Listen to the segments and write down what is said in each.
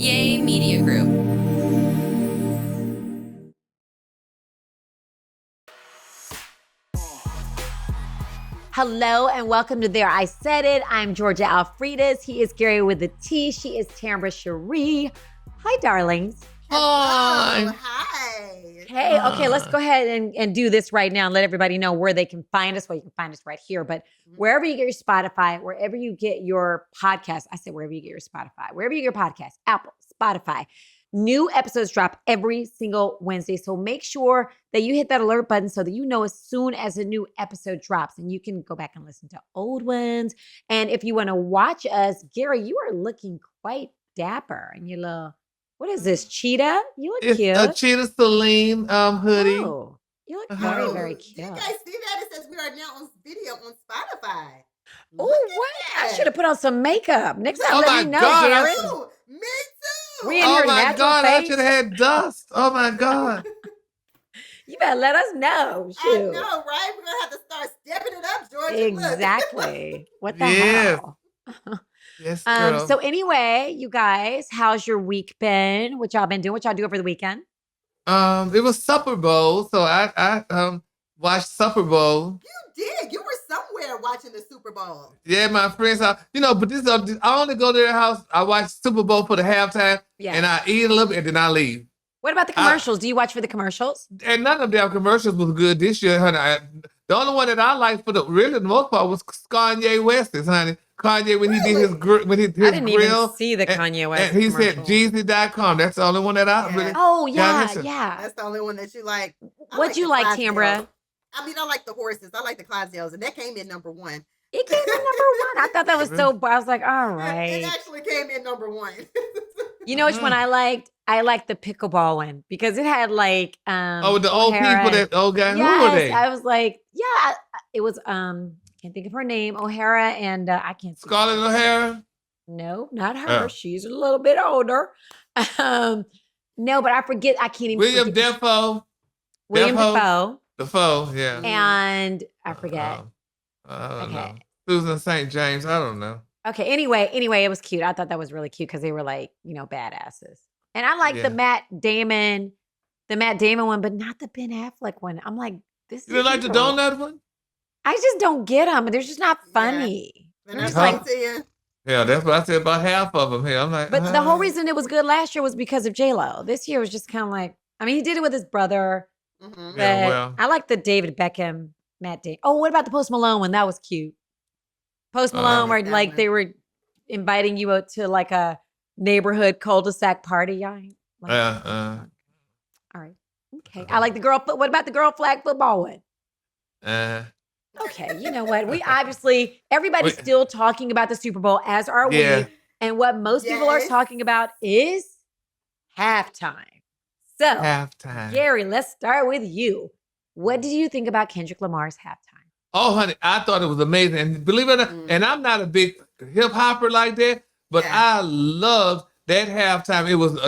Yay Media Group. Hello and welcome to There I Said It. I'm Georgia Alfredas. He is Gary with a T. She is Tambra Cherie. Hi, darlings. Hi. Hi. Hey, okay, let's go ahead and do this right now and let everybody know where they can find us. Well, you can find us right here, but wherever you get your Spotify, wherever you get your podcast, I said wherever you get your Spotify, wherever you get your podcast, Apple, Spotify, new episodes drop every single Wednesday. So make sure that you hit that alert button so that you know as soon as a new episode drops and you can go back and listen to old ones. And if you want to watch us, Gary, you are looking quite dapper in your little, what is this, cheetah? You look cute. It's a cheetah Celine hoodie. Oh, you look very, very Do cute. you guys see that? It says we are now on video on Spotify. Oh, what? I should have put on some makeup. Next time, Oh let my me know, God, Gary. Me too. We in Oh here my natural God, I face. should have had dust. Oh my God. You better let us know. I Shoot. know, right? We're gonna have to start stepping it up, Georgia. Exactly. What the Yes. hell? Yes, girl. So anyway, you guys, how's your week been? What y'all been doing? What y'all do over the weekend? It was Super Bowl, so I watched Super Bowl. You did. You were somewhere watching the Super Bowl. Yeah, my friends, but this I only go to their house. I watch Super Bowl for the halftime, Yeah. and I eat a little bit, and then I leave. What about the commercials? Do you watch for the commercials? And none of them commercials was good this year, honey. The only one that I liked for the most part was Kanye West's, honey. Kanye when he did his his I didn't grill. even see the Kanye West And he said commercial. Jeezy.com. That's the only one that I really. Oh, yeah, listen. yeah. That's the only one that you like. I What'd you the like, Clydesdales. Tambra? I mean, I like the horses. I like the Clydesdales, and that came in number one. It came in number one. I thought that was so, I was like, all It right. actually came in number one. You know which one I liked? I liked the pickleball one because it had like With the old O'Hara. people, that old guy. Yes, Who were they? I was like, yeah, it was can't think of her name, O'Hara, and I can't see. Scarlett O'Hara. No, not her. Oh. She's a little bit older. No, but I forget. I can't even. William forget. Defoe. William Defoe? Defoe, Defoe, yeah. and I forget. I don't know. Okay. Susan St. James. I don't know. Okay. Anyway, it was cute. I thought that was really cute because they were like, badasses. And I like Yeah. the Matt Damon one, but not the Ben Affleck one. I'm like, this. You didn't like the evil. donut one? I just don't get them. They're just not Yeah. funny. And They're I just Huh? like, to you. Yeah, that's what I said about half of them here. I'm like, but the whole reason it was good last year was because of J-Lo. This year was just kind of like, I mean, he did it with his brother. Mhm. Yeah, But well. I like the David Beckham, Matt Damon. Oh, what about the Post Malone one? That was cute. Post Malone, where that like one. they were inviting you out to like a neighborhood cul-de-sac party. Yeah. Like, all right. Okay. I like the girl. What about the girl flag football one? Okay. You know what? We obviously, everybody's still talking about the Super Bowl, as are Yeah. we. And what most people are Yes. talking about is halftime. So, halftime. Gary, let's start with you. What did you think about Kendrick Lamar's halftime? Oh, honey, I thought it was amazing. And believe it or not, and I'm not a big hip hopper like that, but Yeah. I loved that halftime. It was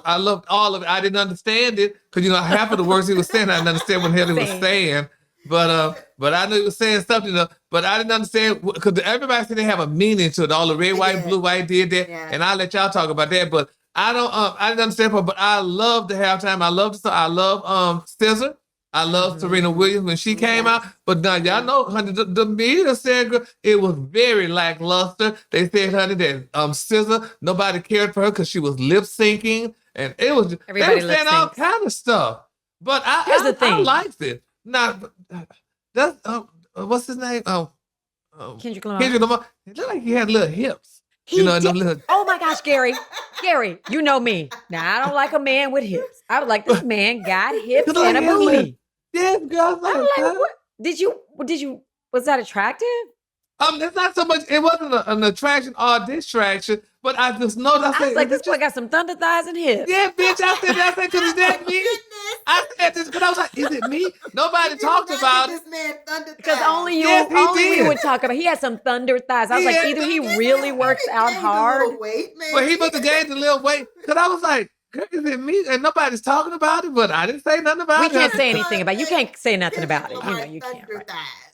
I loved all of it. I didn't understand it because, half of the words he was saying, I didn't understand what the hell he was Same. saying. But I knew he was saying something, but I didn't understand because everybody said they have a meaning to it. All the red, white, did. blue, white did that. Yeah. And I'll let y'all talk about that. But I didn't understand, but I love the halftime. I love SZA. I love Serena Williams when she came out. But now y'all know, honey, the media said it was very lackluster. They said, honey, that SZA, nobody cared for her because she was lip syncing. And it was, Everybody they were saying all lip-syncs. kind of stuff. But Here's the I thing. liked it. Now, that's, what's his name? Kendrick Lamar. Kendrick Lamar. It looked like he had little hips. He them did- little, Oh my gosh, Gary, you know me. Now I don't like a man with hips. I was like, this man got hips Look like and a he had little- booty. yes, girl. I'm like, what? Did you? Was that attractive? It's not so much. It wasn't an attraction or distraction, but I just know that. I was like, this boy got some thunder thighs and hips. Yeah, bitch. I said that because is that me? Goodness. I said this because I was like, is it me? Nobody You did talked not about give it. this man thunder Because thighs. only you, Yes, he only we did. would talk about. He had some thunder thighs. I was He like, had either he thunder really Maybe works he out gained a hard. little weight, maybe. But he must have gained a little weight because I was like, girl, is it me? And nobody's talking about it, but I didn't say nothing about We it. can't say anything about it. You can't say nothing about it. You know, Kendrick you Lamar can't. thunder Right? thighs.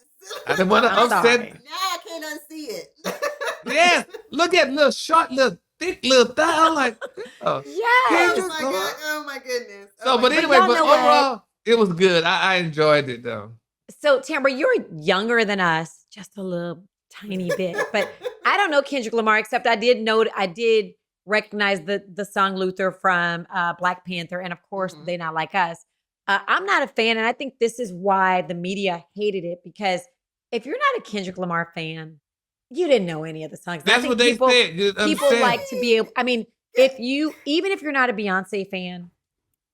I didn't want to I'm upset. sorry. Now I can't unsee it. Yes, look at little short, little thick little thigh. I'm like, oh. Yes. Oh my god! Oh my goodness! So, but anyway, y'all but know what? overall, it was good. I enjoyed it though. So, Tamara, you're younger than us, just a little tiny bit. But I don't know Kendrick Lamar, except I did recognize the song Luther from Black Panther. And of course, They Not Like Us. I'm not a fan. And I think this is why the media hated it. Because if you're not a Kendrick Lamar fan, you didn't know any of the songs. That's what they said. You People understand? like to be able, I mean, even if you're not a Beyonce fan,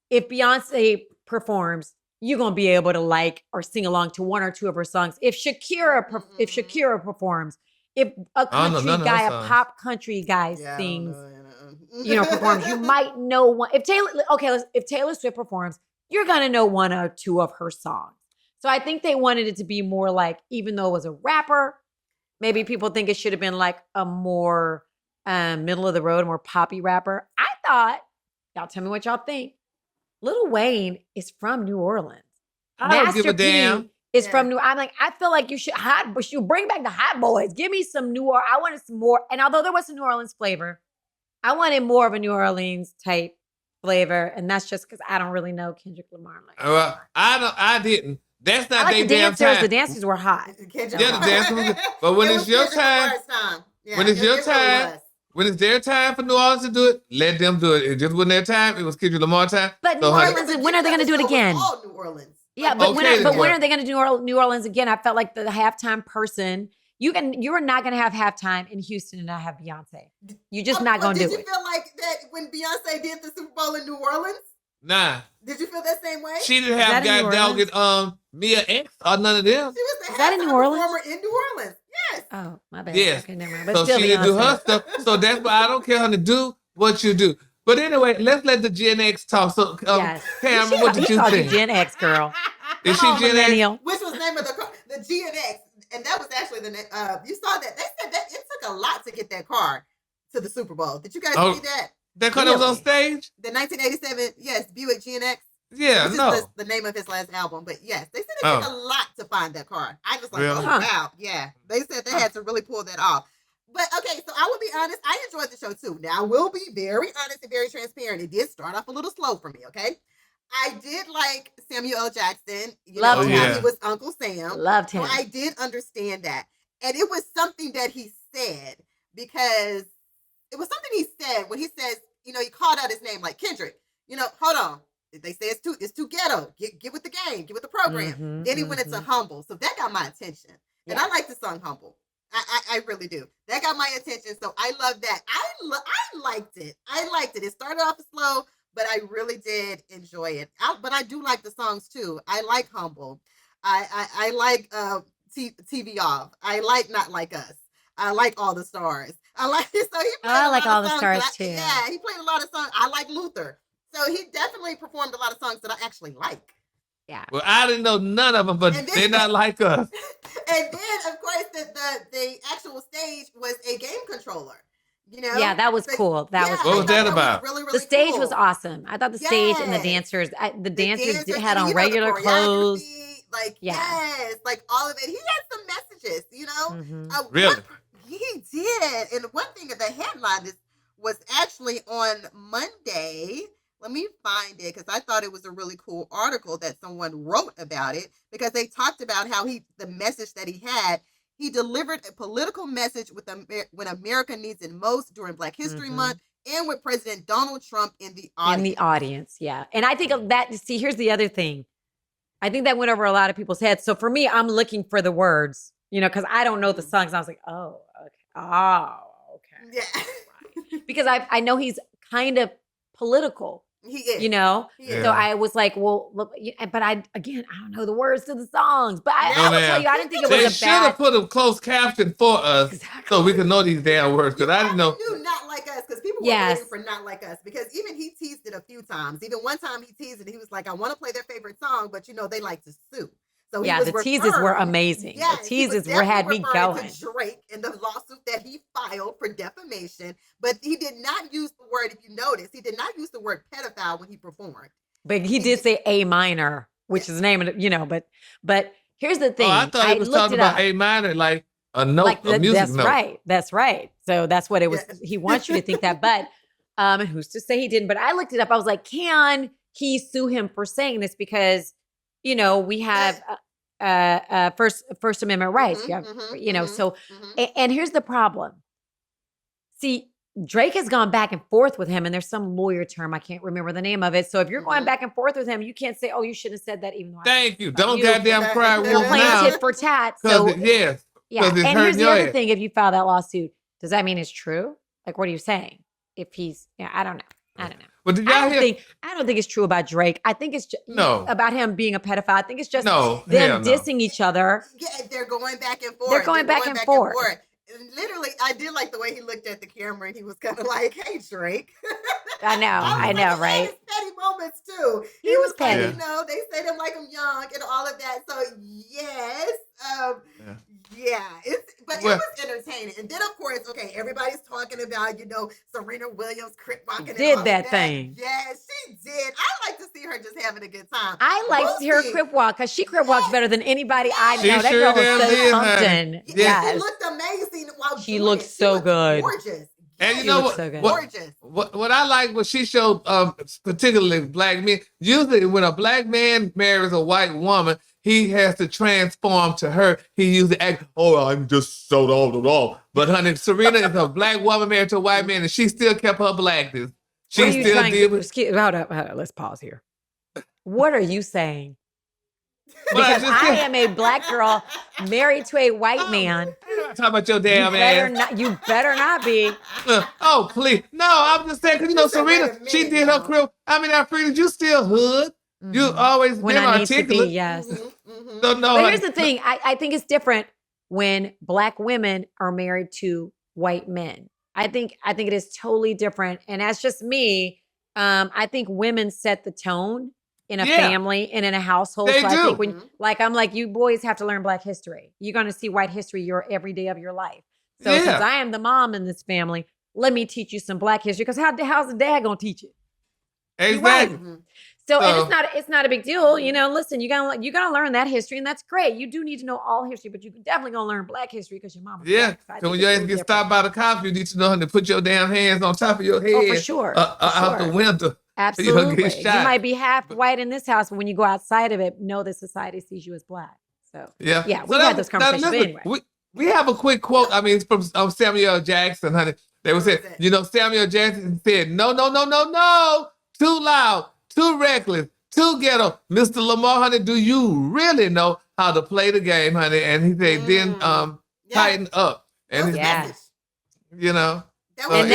if Beyonce performs, you're gonna be able to like or sing along to one or two of her songs. If Shakira performs, if a country guy, a pop country guy sings, performs, you might know one. If Taylor Swift performs, you're gonna know one or two of her songs. So I think they wanted it to be more like, even though it was a rapper, maybe people think it should have been like a more middle of the road, more poppy rapper. I thought, y'all tell me what y'all think. Lil Wayne is from New Orleans. I don't give a Master P damn. is from New. I'm like, I feel like you should bring back the Hot Boys. Give me some New Orleans. I wanted some more. And although there was some New Orleans flavor, I wanted more of a New Orleans type flavor. And that's just because I don't really know Kendrick Lamar. Well, I didn't. That's not I like their the damn dancers. time. The dancers were hot. Yeah, the dancers were good. But when it's your time, when it's your time, when it's their time for New Orleans to do it, let them do it. It just wasn't their time. It was Kendrick Lamar time. But New Orleans, when are they going to do it again? All New Orleans. Yeah, but when are they going to do New Orleans again? I felt like the halftime person. You are not going to have halftime in Houston and not have Beyonce. You're just not going to do it. Did you feel like that when Beyonce did the Super Bowl in New Orleans? Nah. Did you feel that same way? She didn't have goddamn Mia X or none of them. She was the halftime performer in New Orleans. Yes. Oh, my bad. Yes. Okay, never mind. But so still she didn't do her stuff. So that's why I don't care how to do what you do. But anyway, let's let the Gen X talk. So, Pam, what did you think? Gen X girl. Is she Gen X? Which was the name of the car? The Gen X. And that was actually the name. You saw that. They said that it took a lot to get that car to the Super Bowl. Did you guys see that? That car that was on stage? The 1987, yes, Buick Gen X. Yeah, which is the name of his last album. But yes, they said it took a lot to find that car. I was like, oh, wow. Yeah. They said they had to really pull that off. But okay, so I will be honest, I enjoyed the show too. Now I will be very honest and very transparent. It did start off a little slow for me, okay? I did like Samuel L. Jackson. Loved him. He was Uncle Sam. Loved him. So I did understand that. And it was something that he said, because it was something he said when he says, he called out his name like Kendrick. Hold on. They say it's too ghetto. Get with the game. Get with the program. Then he went into Humble. So that got my attention. And I like the song Humble. I really do. That got my attention. So I love that. I liked it. It started off slow, but I really did enjoy it. But I do like the songs too. I like Humble. I like TV Off. I like Not Like Us. I like All the Stars. I like it. So he played I like All the Stars too. Yeah, he played a lot of songs. I like Luther. So he definitely performed a lot of songs that I actually like. Yeah. Well, I didn't know none of them, but they're not like us. And then, of course, the actual stage was a game controller. Yeah, that was cool. What was that about? Really, really the stage cool. was awesome. I thought the stage and the dancers, had on regular clothes. Yes, like all of it. He had some messages, Really? He did. And one thing of the headline was actually on Monday. Let me find it, because I thought it was a really cool article that someone wrote about it, because they talked about how the message that he delivered a political message when America needs it most during Black History Month, and with President Donald Trump in the audience. In the audience, yeah. And I think of that, see, here's the other thing. I think that went over a lot of people's heads. So for me, I'm looking for the words, because I don't know the songs. I was like, oh, okay. Yeah. Because I know he's kind of political. He is. He is. So I was like, well, look, but I don't know the words to the songs. But I will tell you, I didn't think it was a bad. They should have put a closed caption for us so we could know these damn words, because I didn't know. Do Not Like Us, because people were waiting for Not Like Us, because even he teased it a few times. Even one time he teased it, he was like, I want to play their favorite song, but they like to sue. So the teases were amazing. Yes, the teases had me going. To Drake in the lawsuit that he filed for defamation, but he did not use the word. If you notice, he did not use the word pedophile when he performed. But he did say A minor, which is the name of it. But here's the thing. I thought he was talking about A minor, like A note, Like a music that's note. right. That's right. So that's what it was. Yeah. He wants you to think that, but and who's to say he didn't? But I looked it up. I was like, can he sue him for saying this? Because we have First Amendment rights. You have, so and here's the problem. See, Drake has gone back and forth with him, and there's some lawyer term. I can't remember the name of it. So if you're going back and forth with him, you can't say, oh, you shouldn't have said that, even though Thank you. about Don't you. goddamn cry You're wolf playing now. tit for tat. So Yes. yeah. 'Cause it's And here's hurting the your other ass. thing. If you file that lawsuit, does that mean it's true? Like, what are you saying? If he's, I don't know. But did y'all hear? I don't think it's true about Drake. I think it's just No. about him being a pedophile. I think it's just No, them hell no. dissing each other. Yeah, they're going back and forth. They're going back and forth. And literally, I did like the way he looked at the camera and he was kind of like, "Hey, Drake." I know, He right? had his petty moments too. He was like, petty. they say them like I'm young and all of that. So yes, it was entertaining. And then of course, okay, everybody's talking about Serena Williams crip walking. Did and that all thing? Yes, she did. I like to see her just having a good time. I like to hear her crip walk because she crip walks better than anybody I know. She That sure girl is damn so did, pumpkin. honey. She looked amazing while She doing looked it. so looked good. gorgeous. And She you know looks what? so good. Gorgeous. What I like what she showed, particularly black men. Usually, when a black man marries a white woman, he has to transform to her. He usually act, "Oh, I'm just so old." But honey, Serena is a black woman married to a white man, and she still kept her blackness. She What are you still trying did. Hold up. Let's pause here. What are you saying? But Because just I said- am a black girl married to a white man. Talk about your damn ass. You better not be. Oh, please. No, I'm just saying, because You said, Serena, wait a she minute did now. her crib. I mean, Alfreda, you still hood. You always When been I need to articulate. be, yes. So, no, But here's the thing. I think it's different when black women are married to white men. I think it is totally different. And that's just me. I think women set the tone in a family and in a household. They so do. I think I'm like, you boys have to learn black history. You're going to see white history every day of your life. So since I am the mom in this family, let me teach you some black history. Because how's the dad going to teach it? Exactly. Right. So and it's not a big deal. Listen, you gotta learn that history, and that's great. You do need to know all history, but you definitely gonna learn black history because your mama. Yeah. Black, So when your ass get stopped by the cops, you need to know how to put your damn hands on top of your head. Oh, for sure. Out the window. Absolutely. Get You shot. might be half white in this house, but when you go outside of it, know that society sees you as black. So Yeah. we've had those conversations. But Listen, anyway. we have a quick quote. I mean, it's from Samuel Jackson, honey. They would say, Samuel Jackson said, no, too loud, too reckless, too ghetto. Mr. Lamar, honey, do you really know how to play the game, honey? And he said, then tighten up. And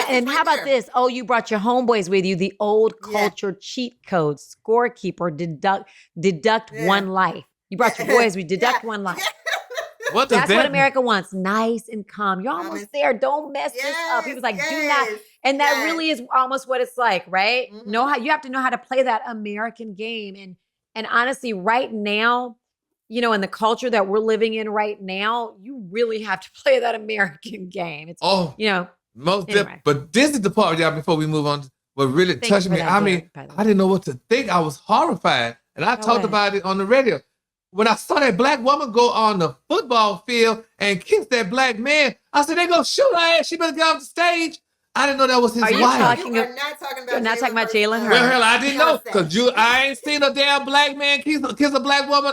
And how about this? Oh, you brought your homeboys with you. The old culture cheat code, scorekeeper, deduct one life. You brought your boys, we deduct one life. What does That's that what mean? America wants. Nice and calm. You're almost there. Don't mess this up. He was like, do not. And that really is almost what it's like, right? You have to know how to play that American game. And honestly, right now, in the culture that we're living in right now, you really have to play that American game. It's most anyway. But this is the part, y'all, before we move on, what really touched me. I mean, I didn't know what to think. I was horrified. And I talked about it on the radio. When I saw that black woman go on the football field and kiss that black man, I said, they gonna shoot her ass. She better get off the stage. I didn't know that was his wife. You are not talking about Jalen Hurts. Well, hell, I didn't know because I ain't seen a damn black man kiss a black woman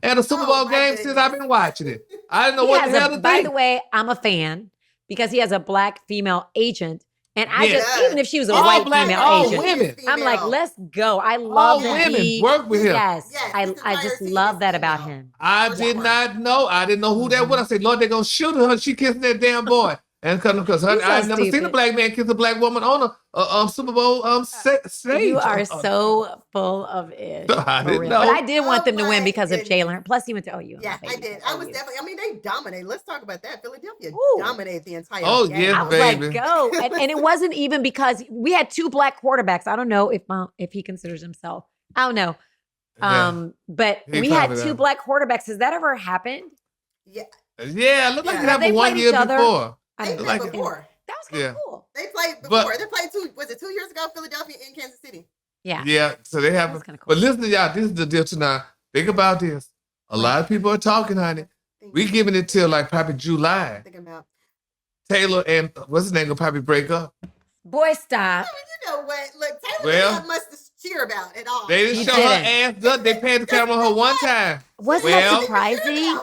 at a Super Bowl game since I've been watching it. I didn't know what the hell to think. By the way, I'm a fan because he has a black female agent. And I even if she was a white female agent, women. I'm like, let's go. I love that women work with him. Yes, I just love that about him. I did not know. I didn't know who that was. I said, Lord, they're going to shoot her. She kissing that damn boy. And because I've never seen a black man kiss a black woman on a Super Bowl stage. You are so full of it. I didn't know. But I did want them to win because of Jalen. Plus, he went to OU. Yeah, I did. I was definitely. I mean, they dominated. Let's talk about that. Philadelphia dominated the entire game. Yes, I was baby. like, go. And it wasn't even because we had two black quarterbacks. I don't know if he considers himself. I don't know. But we had two black quarterbacks. Has that ever happened? Yeah. Yeah, it looked like it happened 1 year before. They played before. That was kind of cool. They played before. They played 2 years ago, Philadelphia and Kansas City. Yeah. Yeah, so they have. Cool. But listen to y'all, this is the deal tonight. Think about this. A lot of people are talking, honey. We giving it till like probably July. Thinking about. Taylor and what's his name gonna probably break up. Boy, stop. You know what? Look, Taylor Well, didn't have much to cheer about at all. They didn't He show didn't. her ass up. They paid the camera on her one time. Wasn't Well, that surprising?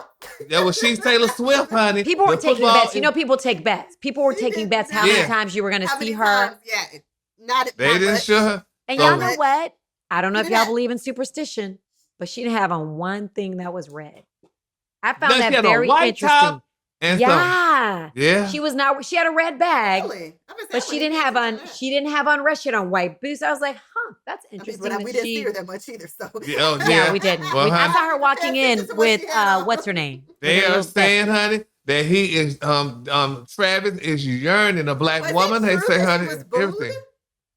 Yeah, well, she's Taylor Swift, honey. People were The taking football bets. You know, people take bets. People were She taking did bets how not. many Yeah. times you were going to How see many her. times? Yeah, not They didn't much. show her. And So- y'all know what? I don't know She if didn't y'all have- believe in superstition, but she didn't have on one thing that was red. I found No, she that had a very white interesting. top and some. Yeah. Yeah. She was not, she had a red bag, Really? I was but she didn't have on, she didn't have on red. She had on white boots. I was like, huh, that's interesting. But that we didn't she, see her that much either. So Yeah, oh, yeah, yeah. we didn't. Well, I honey, saw her walking Pay in attention to what with, she had on. what's her name? they With a are little saying, vest. honey, that he is Travis is yearning a black Was it woman. They true say, that she honey, was booed? everything.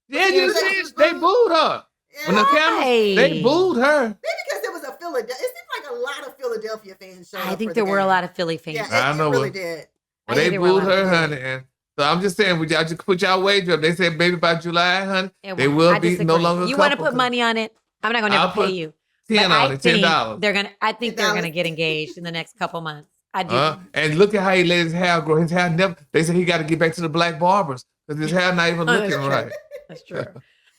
Yeah, Was you it true that see, she was they booed? booed her. Yeah. When the cameras, they Right. booed her. Maybe because it was a Philadelphia. It seemed like a lot of Philadelphia fans showed I up think for there the were a game. lot of Philly fans. Yeah, I it know really what- did. Well, I they think there were a booed lot of her, honey. And so I'm just saying, would y'all just put y'all wager up? They said maybe by July, honey, It they won't. will I be no disagree. longer a You want to couple, put money on it? I'm not going to I'll never pay put you. 10 But I on it, think $10. they're gonna. I think they're gonna $10. get engaged in the next couple months. I do. And look at how he let his hair grow. His hair never. They said he got to get back to the black barbers because his hair not even Oh, that's looking true. right. That's true.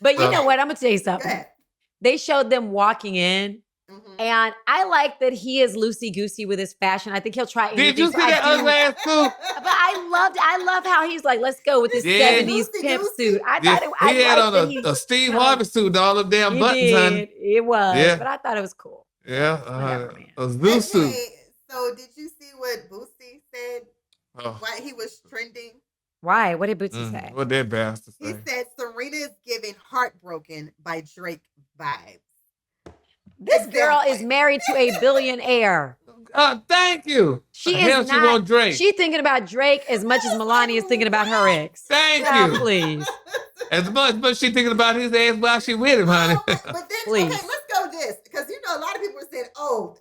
But you So- know what? I'm gonna tell you Go something. ahead. They showed them walking in, Mhm. and I like that he is loosey goosey with his fashion. I think he'll try anything. Did you So see I that do- ugly ass suit? But I love how he's like, let's go with this Yeah. 70s pimp Loosey-goosey. suit. I Yeah, thought I he had liked on that he, a Steve no. Harvey suit and all them damn he buttons, did. honey. It was, Yeah. but I thought it was cool. Yeah, Whatever, man. a zoo suit. Okay, so did you see what Boosie said? Oh, Why he was trending? Why? What did Bootsy say? what that bastard He say? said Serena is giving "Heartbroken" by Drake vibes. This girl is Exactly. married to a billionaire. Thank you. She Hell, is she not. want Drake. She thinking about Drake as much as Melania is thinking about her ex. Thank Now, you. please. As much as she thinking about his ass while she with him, honey. But then, Please. okay, let's go this because you know a lot of people were saying, "Oh,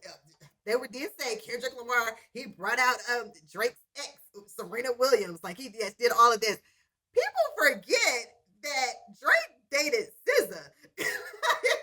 did say Kendrick Lamar he brought out Drake's ex, Serena Williams, like he just did all of this." People forget that Drake dated SZA.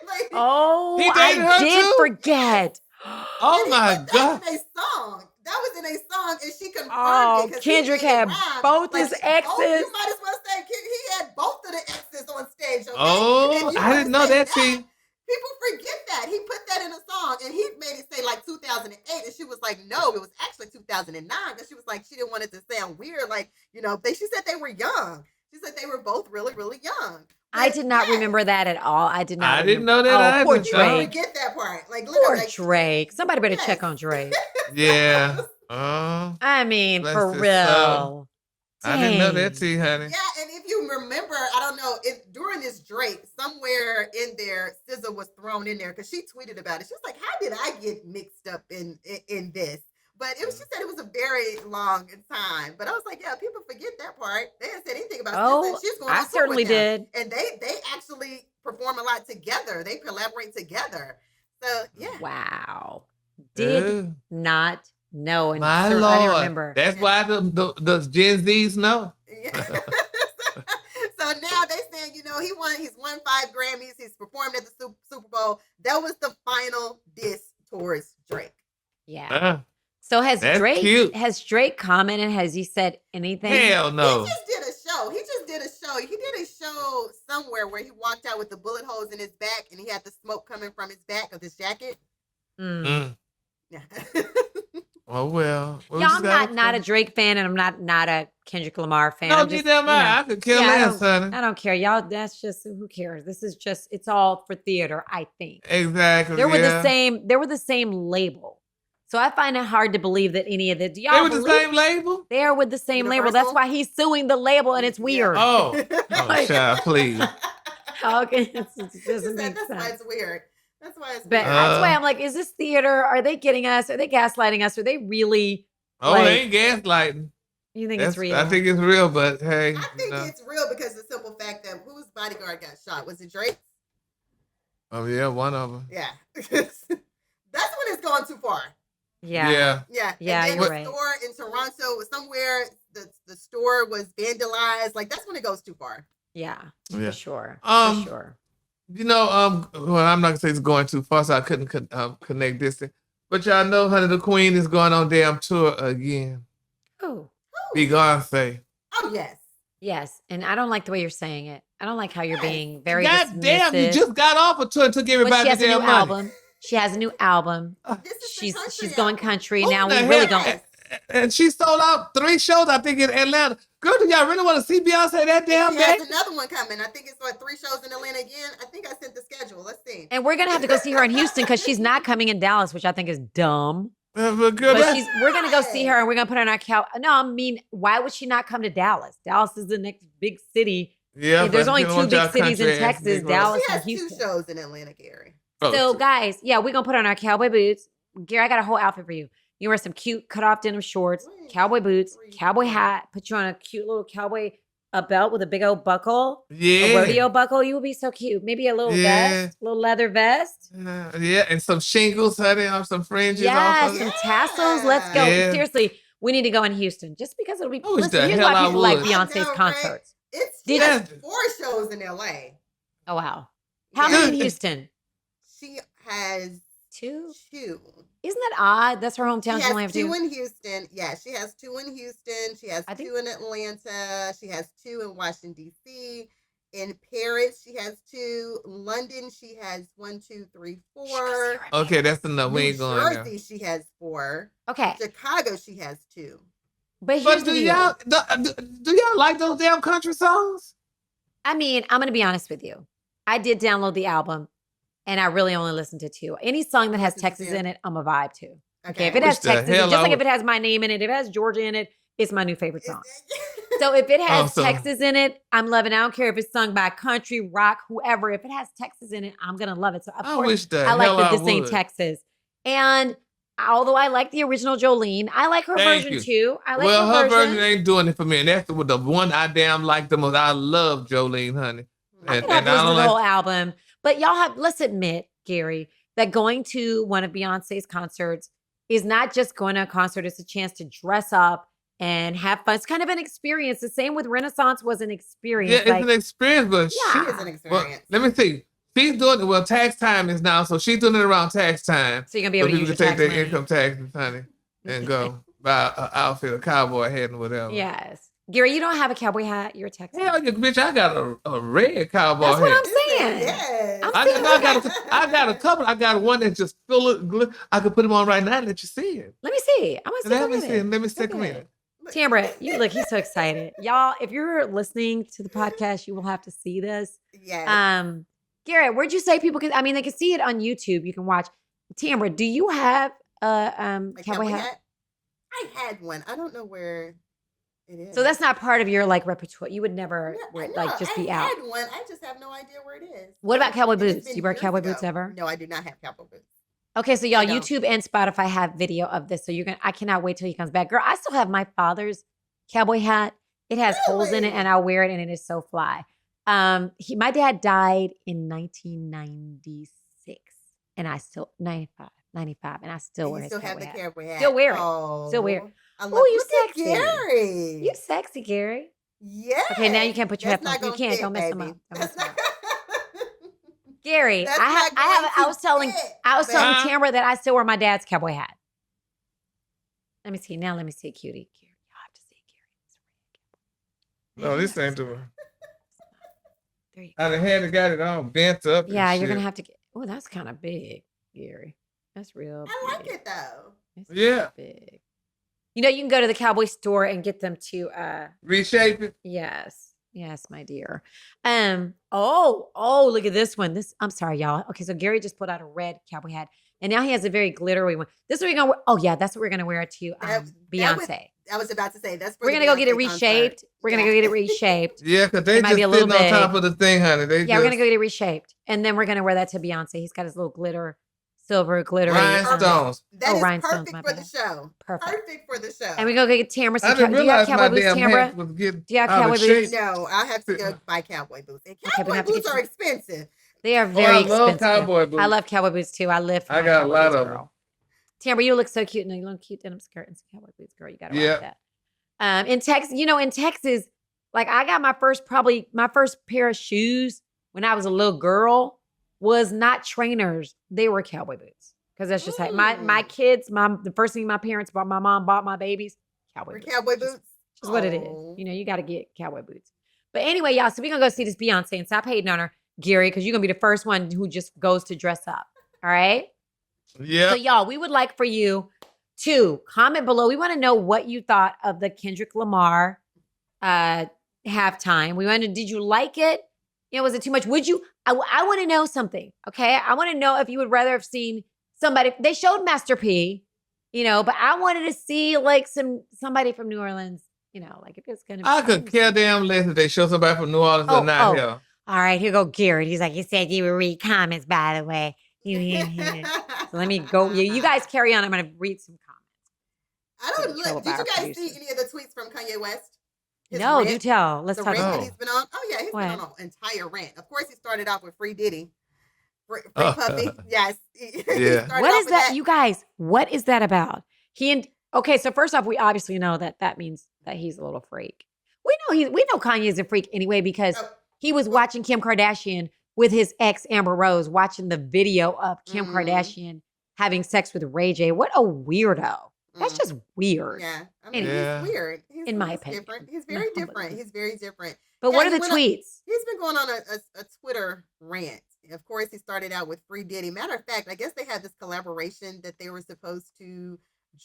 Like, Oh, He dated I her did too? forget. Oh and he my put God. that in a song. That was in a song, and she confirmed Oh, it. 'cause Kendrick he made it had rhyme. both his Like, exes. Oh, you might as well say he had both of the exes on stage. Okay? Oh, And you I didn't know wanna say that, see. People forget that. He put that in a song and he made it say like 2008. And she was like, no, it was actually 2009. Because she was like, she didn't want it to sound weird. Like, you know, she said they were young. She said they were both really, really young. I But did not yes, remember that at all. I did not. I didn't remember- know that Oh, poor either. You Drake. forget that part. Like, Poor literally. Like, Drake. Somebody better Yes. check on Drake. Yeah. I mean, Bless for his real. I didn't know that, Dang. T, honey. Yeah, and if you remember, I don't know, during this Drake, somewhere in there, SZA was thrown in there because she tweeted about it. She was like, "How did I get mixed up in this?" But she said it was a very long time. But I was like, yeah, people forget that part. They didn't say anything about Oh, SZA. She's going I on tour certainly with them. did. And they actually perform a lot together. They collaborate together. So yeah. Wow. Did Ooh, not know. And my I didn't Lord. remember. That's why the Gen Zs know. Yeah. So now they saying, he's won 5 Grammys. He's performed at the Super Bowl. That was the final diss towards Drake. Yeah. So has That's Drake cute. commented? Has he said anything? Hell no. He just did a show. He did a show somewhere where he walked out with the bullet holes in his back and he had the smoke coming from his back of his jacket. Mm. Mm. Yeah. Oh well. Yeah, I'm not a Drake fan, and I'm not a Kendrick Lamar fan. No, I'm be just, damn you know, right. I could kill ass, honey. I don't care, y'all. That's just who cares. This is just it's all for theater. I think Exactly. they were yeah. the same. They were the same label, so I find it hard to believe that any of the do y'all They were the believe same label? they are with the same label. Universal? That's why he's suing the label, and it's Yeah. weird. Oh. Like- Child, please. Okay, it She doesn't said make that's why sense. it's weird. That's why it's But weird. that's why I'm like, is this theater? Are they getting us? Are they gaslighting us? Are they really? Oh, Like- they ain't gaslighting. You think That's, it's real? I think it's real, but hey. I think no. it's real because the simple fact that whose bodyguard got shot? Was it Drake? Oh yeah, one of them. Yeah. That's when it's gone too far. yeah. Yeah. Yeah. Yeah, And then you're the right. store in Toronto was somewhere the store was vandalized. Like that's when it goes too far. Yeah, Yeah. for sure. Um, for sure. Well, I'm not gonna say it's going too far, so I couldn't connect this thing. But y'all know, honey, the queen is going on damn tour again. Oh. Beyonce. Oh, yes. Yes. And I don't like the way you're saying it. I don't like how you're being very God dismissive. damn, you just got off a tour and took But everybody she has a new damn money. album. She has a new album. This is the She's country going album. country Who now. the We really hell- don't. And she sold out 3 shows, I think, in Atlanta. Girl, do y'all really want to see Beyonce that damn She bad? has another one coming. I think it's like 3 shows in Atlanta again. I think I sent the schedule. Let's see. And we're gonna have to go see her in Houston because she's not coming in Dallas, which I think is dumb. But girl, But that- we're gonna go see her and we're gonna put her on our couch. No, I mean, why would she not come to Dallas? Dallas is the next big city. yeah, There's but only you don't 2 want big y'all cities in country ass Texas, niggas. Dallas. She has and 2 Houston. shows in Atlanta, Gary. Oh, So, two. guys, yeah, we're gonna put on our cowboy boots. Gary, I got a whole outfit for you. You wear some cute cut-off denim shorts, cowboy boots, cowboy hat. Put you on a cute little cowboy belt with a big old buckle, Yeah. a rodeo buckle. You would be so cute. Maybe a little vest, little leather vest. Yeah, and some shingles, honey, or some fringes. Yes, off of some it. tassels. Let's go. Yeah. Seriously, we need to go in Houston just because it'll be. I wish Listen, the here's hell why I people like would. Beyonce's I know, right? concerts. She Did- has 4 shows in LA. Oh wow, how Yeah. many in Houston? She has 2. 2. Isn't that odd? That's her hometown. She She only has have 2 2. in Houston. Yeah, she has 2 in Houston. She has I think- 2 in Atlanta. She has 2 in Washington, D.C. In Paris, she has 2. London, she has 1, 2, 3, 4. Okay, that's enough. We New ain't going there. Jersey, she has 4. Okay, Chicago, she has 2. but here's But the do deal. y'all do y'all like those damn country songs? I mean, I'm gonna be honest with you. I did download the album, and I really only listened to 2. Any song that has Listen to Texas 2. in it, I'm a vibe to. Okay, Okay. if it has Which the Texas, hell just I like if would- it has my name in it, if it has Georgia in it, it's my new favorite song. So if it has Awesome. Texas in it, I'm loving it. I don't care if it's sung by country, rock, whoever. If it has Texas in it, I'm gonna love it. So of I course, wish the I like hell that I this ain't would. Texas. And although I like the original Jolene, I like her Thank version you. too. I like Well, her her version. version ain't doing it for me, and that's the one I damn like the most. I love Jolene, honey. I And, can have and I listen to don't the whole like. album. But y'all have, let's admit, Gary, that going to one of Beyonce's concerts is not just going to a concert, it's a chance to dress up and have fun. It's kind of an experience. The same with Renaissance was an experience. Yeah, it's like, an experience, but Yeah. she. It is an Well, experience. let me see. She's doing it. Well, tax time is now, so she's doing it around tax time. so you're going to be So able to people use can your take tax their money. income taxes, honey, and go buy an outfit, a cowboy hat, and whatever. Yes. Gary, you don't have a cowboy hat. You're a Texan. Hell, you bitch! I got a red cowboy That's what hat. I'm saying. Yes. I'm I saying- got a couple. I got one that just full of. I could put them on right now and let you see it. Let me see. I'm going to Let me see. see. Let me stick them in. Tambra, you look, he's so excited. Y'all, if you're listening to the podcast, you will have to see this. Yes. Garrett, where'd you say people can? I mean, they can see it on YouTube. You can watch. Tamra, do you have a A cowboy hat? I had one. I don't know where it is. So that's not part of your like repertoire. You would never wear it, like just I be out. had one. I just have no idea where it is. What about cowboy And it's boots? Do been you wear years cowboy ago. boots ever? No, I do not have cowboy boots. Okay, so y'all, I don't. YouTube and Spotify have video of this. So I cannot wait till he comes back. Girl, I still have my father's cowboy hat. It has holes in it, Really? and I'll wear it, and it is so fly. My dad died in 1996, and I still 95, and I still And wear you his still have cowboy the hat. cowboy hat. Still wear it. Oh, Still wear it. I love Oh, you look at sexy. Gary. You sexy, Gary. Yeah. Okay, now you can't put your That's headphones. not You gonna can't. fit, Don't mess them baby. up. Don't That's mess them not. up. Gary, That's I not going to was telling fit, Uh-huh. Tamra that I still wear my dad's cowboy hat. Let me see. Now let me see, cutie. Gary, y'all have to see Gary. No, this ain't the one. There you go. I done had it, got it all bent up. and Yeah, you're shit. gonna have to get. Oh, that's kind of big, Gary. That's real. I like big. it though. It's Yeah. big. You know, you can go to the cowboy store and get them to. Reshape it. Yes, my dear. Oh, look at this one. I'm sorry, y'all. Okay, so Gary just pulled out a red cowboy hat, and now he has a very glittery one. This is what we're gonna wear. Oh yeah, that's what we're gonna wear to That was- Beyonce. I was about to say that's. For We're the gonna go get it Beyonce concert. reshaped. We're gonna go get it reshaped. Yeah, because they It might just be a little sitting on top big. of the thing, honey. They Yeah, we're gonna just go get it reshaped, and then we're gonna wear that to Beyonce. He's got his little silver glitter. rhinestones. That is rhinestones, my perfect for the bad. show. Perfect. Perfect for the show. And we go get Tamra I some. didn't Do you have realize my cowboy boots, damn hat Tamra? was getting Do you have out of cowboy shape. boots? No, I have to go buy cowboy boots. And Okay, we cowboy have to get boots you are some- expensive. They are Oh, very I expensive. love cowboy boots. I love cowboy boots too. I live for I my got a cowboy lot boots, of 'em. girl. Tamra, you look so cute in a little cute denim skirt and some cowboy boots, girl. You gotta Yeah. rock that. In Texas, like I got my first pair of shoes when I was a little girl was not trainers. They were cowboy boots. Because that's just like my kids, the first thing my parents bought, my mom bought my babies, cowboy boots. Cowboy boots. Just what it is. You know, you got to get cowboy boots. But anyway, y'all, so we're going to go see this Beyonce and stop hating on her, Gary, because you're going to be the first one who just goes to dress up. All right? Yeah. So y'all, we would like for you to comment below. We want to know what you thought of the Kendrick Lamar halftime. Did you like it? You know, was it too much? Would you? I want to know something. Okay, I want to know if you would rather have seen somebody. They showed Master P, you know, but I wanted to see like somebody from New Orleans. You know, like if it's gonna. I could care damn less if they show somebody from New Orleans or not here. All right, here go Garrett. He's like, you said you would read comments, by the way. So let me go. You guys carry on. I'm gonna read some comments. I don't look. Did you guys see any of the tweets from Kanye West? No, rant, do tell. Let's the talk rant about that he's been on. Oh yeah, he's been on an entire rant. Of course, he started off with Free Diddy, Free Puppy. Yes. Yeah. What is that, you guys? What is that about? Okay, so first off, we obviously know that means that he's a little freak. We know Kanye is a freak anyway because he was watching Kim Kardashian with his ex Amber Rose, watching the video of Kim Kardashian having sex with Ray J. What a weirdo. That's just weird. Yeah. I mean, he's weird. In my opinion. Different. He's very different. He's very different. But what are the tweets? He's been going on a Twitter rant. Of course, he started out with Free Diddy. Matter of fact, I guess they had this collaboration that they were supposed to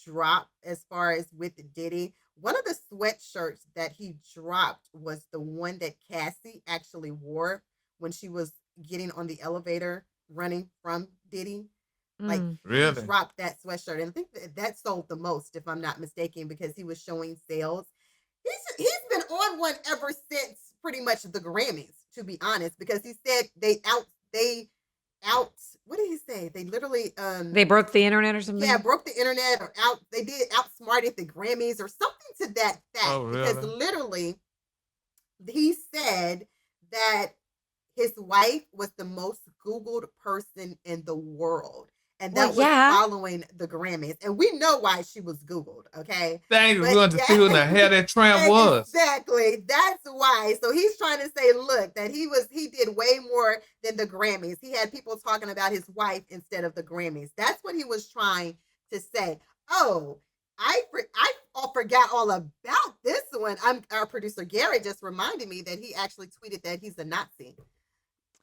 drop as far as with Diddy. One of the sweatshirts that he dropped was the one that Cassie actually wore when she was getting on the elevator running from Diddy. Like, really? He dropped that sweatshirt. And I think that sold the most, if I'm not mistaken, because he was showing sales. He's been on one ever since pretty much the Grammys, to be honest, because he said they what did he say? They literally they broke the internet or something? Yeah, broke the internet or they did outsmarted the Grammys or something to that fact. Oh, really? Because literally he said that his wife was the most Googled person in the world. And that was following the Grammys. And we know why she was Googled, okay? Thank you. We wanted to see who in the hell that tramp was. Exactly. That's why. So he's trying to say, look, that he did way more than the Grammys. He had people talking about his wife instead of the Grammys. That's what he was trying to say. Oh, I forgot all about this one. Our producer Garrett just reminded me that he actually tweeted that he's a Nazi.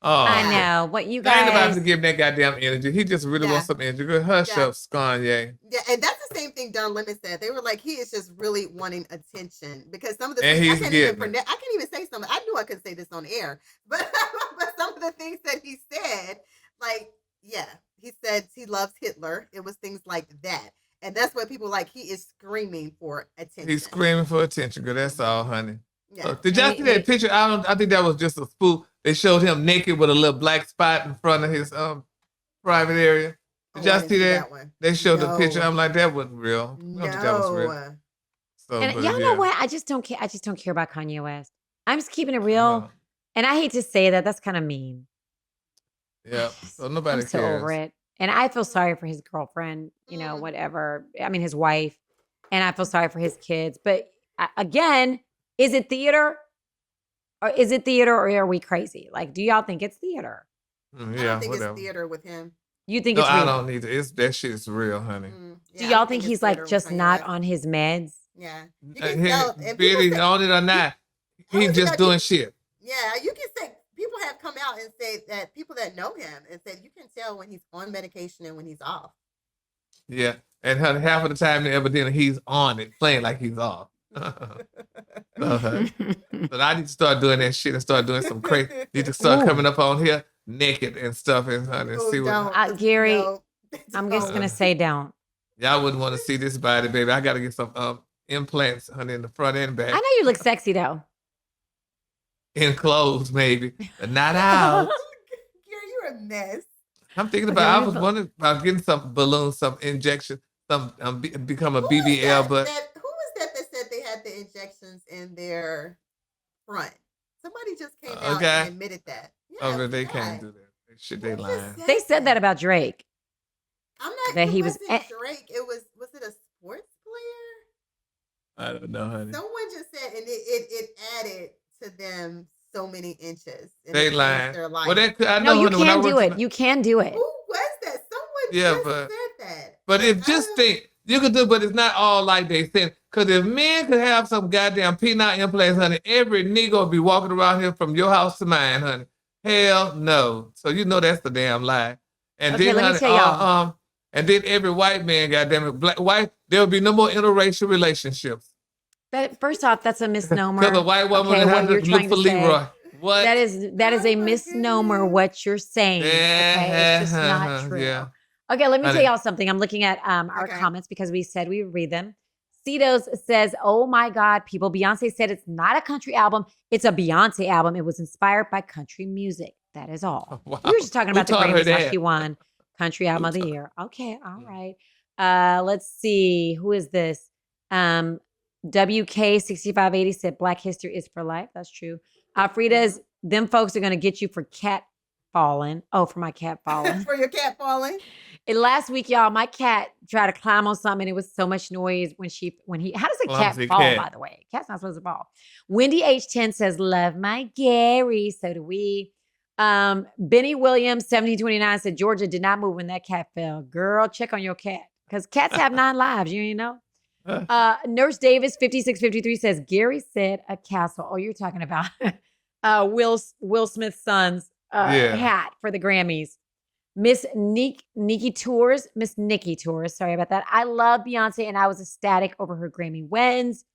Oh, I know. What you guys... I ain't about to give him that goddamn energy. He just really wants some energy. Good hush up, Kanye. Yeah, and that's the same thing Don Lemon said. They were like, he is just really wanting attention because some of the things I can't even say something. I knew I couldn't say this on air, but some of the things that he said, like, yeah, he said he loves Hitler. It was things like that. And that's what people like. He is screaming for attention. He's screaming for attention. Good, that's all, honey. Yeah. Did y'all see that picture? I think that was just a spoof. They showed him naked with a little black spot in front of his private area. Did y'all see that? They showed the picture. I'm like, that wasn't real. I don't think that was real. So, and y'all know what? I just don't care. I just don't care about Kanye West. I'm just keeping it real. No. And I hate to say that. That's kind of mean. Yeah. So nobody cares. I'm so over it. And I feel sorry for his girlfriend, you know, whatever. I mean, his wife. And I feel sorry for his kids. But again, is it theater? Or is it theater or are we crazy? Like, do y'all think it's theater? Yeah, I don't think it's theater with him. You think it's real? I don't need it. That shit is real, honey. Do y'all think he's like just not on his meds? Yeah. You can tell. Be on it or not, he's just doing shit. Yeah, you can say, people have come out and say that people that know him and said you can tell when he's on medication and when he's off. Yeah, and half of the time, evidently, he's on it, playing like he's off. But I need to start doing that shit and start doing some crazy. Need to start coming up on here naked and stuff and see what. Gary, no. I'm just gonna say don't. Y'all wouldn't want to see this body, baby. I got to get some implants, honey, in the front and back. I know you look sexy though. In clothes, maybe, but not out. Gary, you're a mess. I'm thinking about. I was wondering about getting some balloons, some injection, some become a BBL, but. That said they had the injections in their front. Somebody just came out and admitted that. Yeah, they can't do that. They lying. They said that about Drake. I'm not that he was Drake. It was it a sports player? I don't know, honey. Someone just said, and it added to them so many inches. They lying. Well, I know. No, you can do it. You can do it. Who was that? Someone just said But if just think, you could do, but it's not all like they said. Because if men could have some goddamn penile implants, honey, every nigga would be walking around here from your house to mine, honey. Hell no. So you know that's the damn lie. And Okay, then, let me honey, tell y'all. and then every white man, goddamn it, black white, there will be no more interracial relationships. First off, that's a misnomer. Because a white woman okay, has what to you're look trying for to say. Leroy. What? That is a misnomer. What you're saying. Okay, it's just not true. Yeah. Okay, let me Honey. tell y'all something. I'm looking at our comments because we said we would read them. Cetos says, "Oh my God, people! Beyonce said it's not a country album; it's a Beyonce album. It was inspired by country music. That is all. Wow. We were just talking about the taught her Grammys. How that? she won Country Album of the Year. Okay, all right. Let's see. Who is this? WK6580 said Black history is for life. That's true. Frida's, them folks are going to get you for cat falling. Oh, for my cat falling. For your cat falling. And last week, y'all, my cat tried to climb on something. And it was so much noise when he, how does a cat Clumsy fall, cat. by the way? Cat's not supposed to fall. Wendy H10 says, love my Gary. So do we. Benny Williams, 1729 said, Georgia did not move when that cat fell. Girl, check on your cat. Because cats have 9 lives. You ain't know? Nurse Davis 5653 says Gary said a castle. Oh, you're talking about Will Smith's son's hat for the Grammys. Miss Nikki Tours, sorry about that. I love Beyonce and I was ecstatic over her Grammy wins.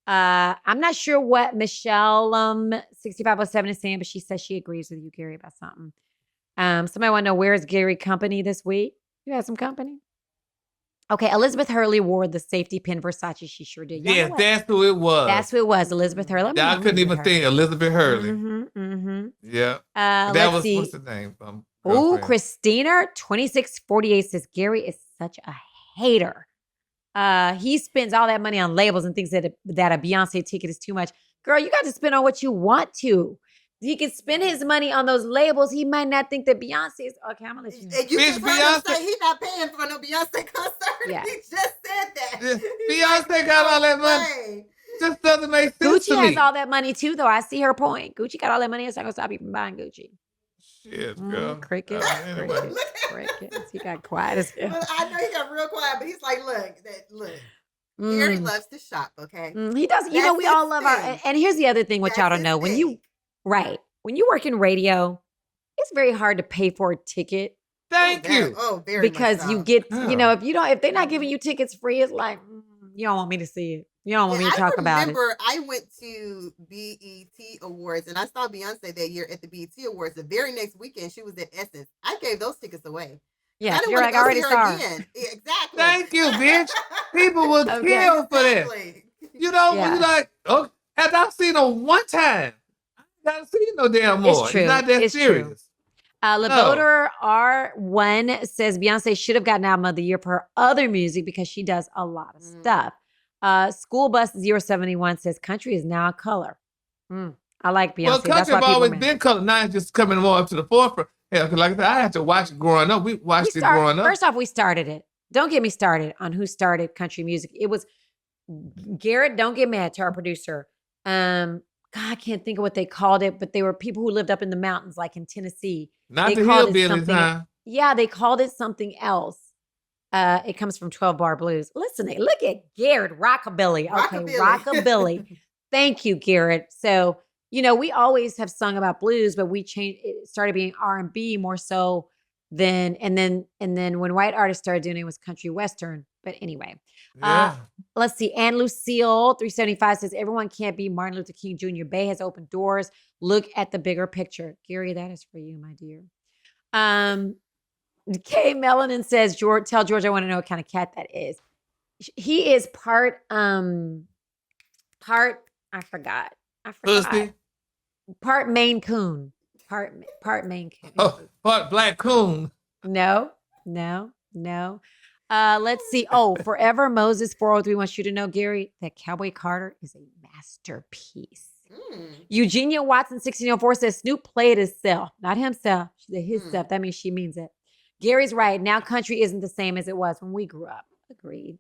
I'm not sure what Michelle 6507 is saying, but she says she agrees with you, Gary, about something. Somebody want to know, where's Gary company this week? You had some company? Okay, Elizabeth Hurley wore the safety pin Versace. She sure did. Yes, that's who it was. That's who it was, Elizabeth Hurley. I couldn't even think Elizabeth Hurley. Yeah. That was, what's the name? Oh, Christina 2648 says Gary is such a hater. He spends all that money on labels and thinks that a Beyonce ticket is too much. Girl, you got to spend on what you want to. He can spend his money on those labels. He might not think that Beyonce is okay. I'm gonna let you know. You just heard him say he's not paying for no Beyonce concert. Yeah. He just said that. Beyonce got all that money. Just doesn't make sense to me. Gucci has all that money too, though. I see her point. Gucci got all that money. It's not gonna stop you from buying Gucci. Shit, girl. Crickets. Anyway. Crickets. He got quiet as hell. Well, I know he got real quiet, but he's like, look. Gary loves to shop, okay? He does. You know, we all love our. And here's the other thing, which y'all don't know. When you work in radio, it's very hard to pay for a ticket. Thank you. Oh, very because much so. you get, if they're not giving you tickets free, it's like, you don't want me to see it. You don't want me to talk about it. I remember I went to BET Awards and I saw Beyonce that year at the BET Awards. The very next weekend, she was at Essence. I gave those tickets away. Yeah, you're like, I already saw her. Exactly. Thank you, bitch. People will kill for that. You know, when you like, oh, have I seen her one time? I gotta see no damn more. It's true. It's not that serious. Lavoter R1 says Beyonce should have gotten Album of the Year for her other music because she does a lot of stuff. School Bus 071 says country is now a color. I like Beyonce. Well, country have always been color. Now it's just coming more up to the forefront. Yeah, because like I said, I had to watch it growing up. We watched it growing up. First off, we started it. Don't get me started on who started country music. It was Garrett. Don't get mad to our producer. God, I can't think of what they called it, but they were people who lived up in the mountains, like in Tennessee. Not the hillbillies, huh? Yeah, they called it something else. It comes from 12 Bar Blues. Listen, look at Garrett, rockabilly. Okay, rockabilly. Thank you, Garrett. So, we always have sung about blues, but we changed. It started being R&B more so than, and then when white artists started doing it, was country western. But anyway, let's see. Ann Lucille 375 says everyone can't be Martin Luther King Jr. Bay has opened doors. Look at the bigger picture, Gary. That is for you, my dear. Kay Melanin says, tell George I want to know what kind of cat that is. He is part I forgot. Pussy. Part Maine Coon. Part Maine Coon. Oh, part Black Coon. No. Let's see. Oh, Forever Moses 403 wants you to know, Gary, that Cowboy Carter is a masterpiece. Eugenia Watson 1604 says Snoop played himself, not himself. She said himself. That means she means it. Gary's right. Now country isn't the same as it was when we grew up. Agreed.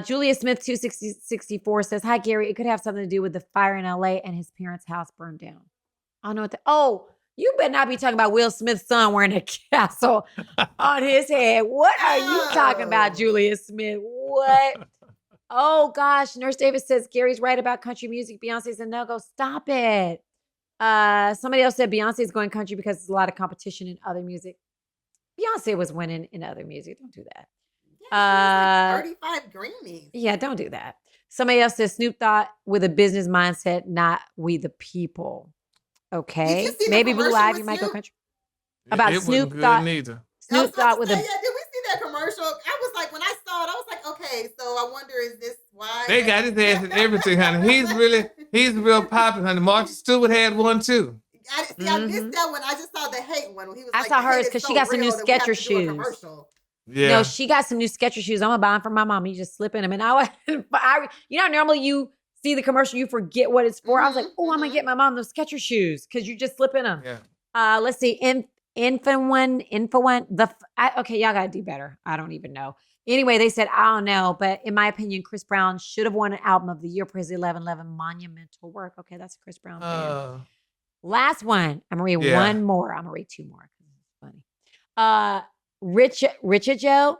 Julia Smith 264 says, hi, Gary. It could have something to do with the fire in LA and his parents' house burned down. I don't know what You better not be talking about Will Smith's son wearing a castle on his head. What are you talking about, Julia Smith? What? Oh gosh, Nurse Davis says Gary's right about country music. Beyonce's a no-go. Stop it. Somebody else said Beyonce's going country because there's a lot of competition in other music. Beyonce was winning in other music. Don't do that. Yeah, she has like 35 Grammys. Yeah, don't do that. Somebody else says Snoop thought with a business mindset, not we the people. Okay. Maybe Blue Ivy might go country. About it Snoop wasn't thought. good neither. Snoop thought with a. Yeah, did we see that commercial? I was like, when I saw it, I was like, okay, so I wonder, is this why? They got his ass in everything, honey. He's real popular, honey. Martha Stewart had one too. I missed that one. I just saw the hate one. When he was I saw hers because she got some new Skechers shoes. Yeah. No, she got some new Skechers shoes. I'm gonna buy them for my mom. You just slip in them, and normally you see the commercial, you forget what it's for. I was like, oh, I'm gonna get my mom those Skechers shoes because you just slip in them. Yeah. Let's see, Info one. Okay, y'all gotta do better. I don't even know. Anyway, they said I don't know, but in my opinion, Chris Brown should have won an album of the year for his 11/11 monumental work. Okay, that's a Chris Brown fan. Last one. I'm gonna read one more. I'm gonna read two more. It's funny. Richard Joe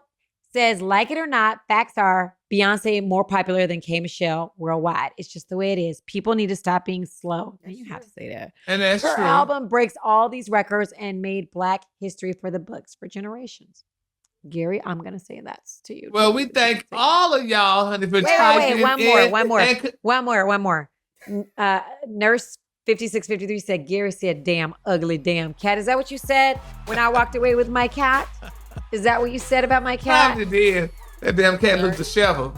says, like it or not, facts are Beyonce more popular than K. Michelle worldwide. It's just the way it is. People need to stop being slow. You have to say that. And that's Her true. album breaks all these records and made Black history for the books for generations. Gary, I'm going to say that's to you. Well, we thank all of y'all, honey, for Wait, one more. Nurse 5653 said, Gary said, damn, ugly, damn cat. Is that what you said when I walked away with my cat? Is that what you said about my cat? Probably did. That damn cat looked disheveled.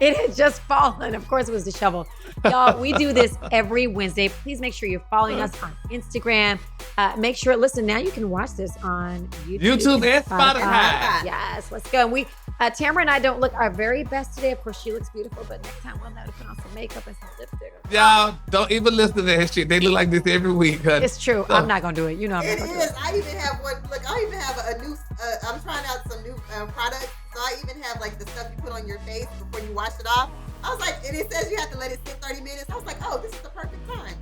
It had just fallen. Of course it was disheveled. Y'all, we do this every Wednesday. Please make sure you're following us on Instagram. Make sure, listen, now you can watch this on YouTube and Spotify. Yes, let's go. And we, Tamara and I don't look our very best today. Of course, she looks beautiful, but next time we'll know to put on some makeup and some lipstick. Y'all, don't even listen to that shit. They look like this every week, honey. It's true. So, I'm not going to do it. You know I'm not going to do it. I even have one. Look, I even have a new, I'm trying out some new products. So I even have like the stuff you put on your face before you wash it off. I was like, and it says you have to let it sit 30 minutes. I was like, oh, this is the perfect time.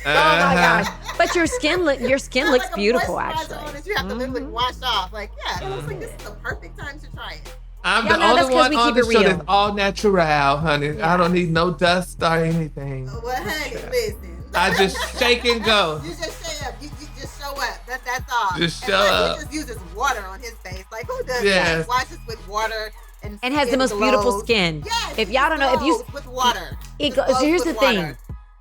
Oh my gosh. But your skin looks like beautiful, on actually. it, you have to literally wash off. Like, yeah, it looks like this is the perfect time to try it. I'm the only one on the show that's all natural, honey. Yeah. I don't need no dust or anything. Well, honey, listen. I just shake and go. You just show up. You just show up. That's all. Just show up. He just uses water on his face. Like, who does that? Washes with water and has the most beautiful skin. Yes. If y'all don't know, if you with water. So here's the thing.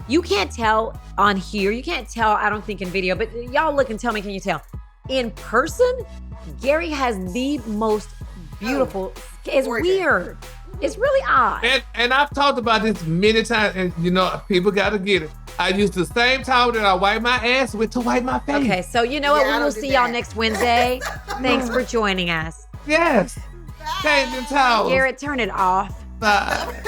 You can't tell on here. You can't tell, I don't think, in video, but y'all look and tell me, can you tell? In person, Gary has the most beautiful skin. It's weird. It's really odd. And I've talked about this many times, and you know, people got to get it. I use the same towel that I wipe my ass with to wipe my face. Okay, so you know what? We will see y'all next Wednesday. Thanks for joining us. Yes. Changing towels. Garrett, turn it off. Bye.